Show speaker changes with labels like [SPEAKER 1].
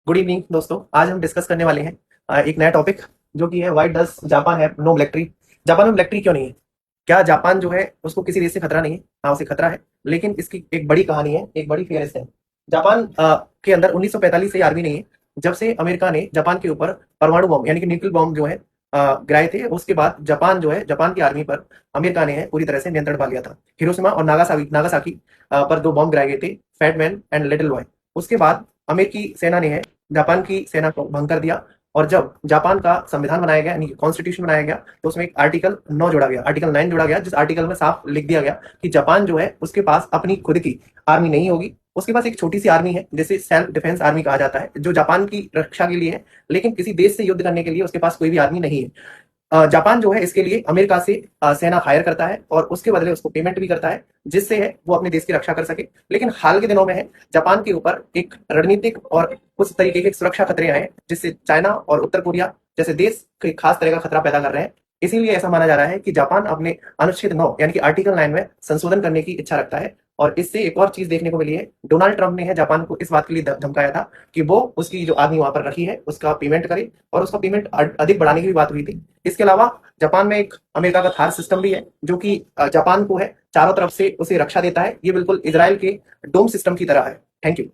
[SPEAKER 1] Good evening दोस्तों। आज हम डिस्कस करने वाले हैं एक नया टॉपिक, जो कि है व्हाई डज जापान है नो मिलिट्री। जापान में मिलिट्री क्यों नहीं है? क्या जापान जो है उसको किसी देश से खतरा नहीं है? हाँ, उसे खतरा है, लेकिन इसकी एक बड़ी कहानी है, एक बड़ी फेयरिस्ट है। जापान के अंदर 1945 से आर्मी नहीं है। जब से अमेरिका ने जापान के ऊपर परमाणु बम यानी कि न्यूक्लियर बम जो है गिराए थे, उसके बाद जापान जो है, जापान की आर्मी पर अमेरिका ने है पूरी तरह से नियंत्रण पा लिया था। हिरोशिमा और नागासाकी नागासाकी पर दो बम गिराए गए थे, fat man and little boy. उसके बाद अमेरिकी सेना ने है जापान की सेना को भंग कर दिया। और जब जापान का संविधान बनाया गया यानी कॉन्स्टिट्यूशन बनाया गया, तो उसमें एक आर्टिकल 9 जोड़ा गया, आर्टिकल 9 जोड़ा गया, जिस आर्टिकल में साफ लिख दिया गया कि जापान जो है उसके पास अपनी खुद की आर्मी नहीं होगी। उसके पास एक छोटी सी आर्मी है जिसे सेल्फ डिफेंस आर्मी कहा जाता है, जो जापान की रक्षा के लिए है, लेकिन किसी देश से युद्ध करने के लिए उसके पास कोई भी आर्मी नहीं है। जापान जो है इसके लिए अमेरिका से सेना हायर करता है और उसके बदले उसको पेमेंट भी करता है, जिससे है वो अपने देश की रक्षा कर सके। लेकिन हाल के दिनों में है जापान के ऊपर एक रणनीतिक और कुछ तरीके के सुरक्षा खतरे आए हैं, जिससे चाइना और उत्तर कोरिया जैसे देश के खास तरह का खतरा पैदा कर रहे हैं। इसीलिए ऐसा माना जा रहा है कि जापान अपने अनुच्छेद 9 यानी कि आर्टिकल 9 में संशोधन करने की इच्छा रखता है। और इससे एक और चीज देखने को मिली है, डोनाल्ड ट्रंप ने है जापान को इस बात के लिए धमकाया था कि वो उसकी जो आर्मी वहां पर रखी है उसका पेमेंट करे, और उसका पेमेंट अधिक बढ़ाने की भी बात हुई थी। इसके अलावा जापान में एक अमेरिका का थार सिस्टम भी है, जो कि जापान को है चारों तरफ से उसे रक्षा देता है। ये बिल्कुल इजराइल के डोम सिस्टम की तरह है। Thank you.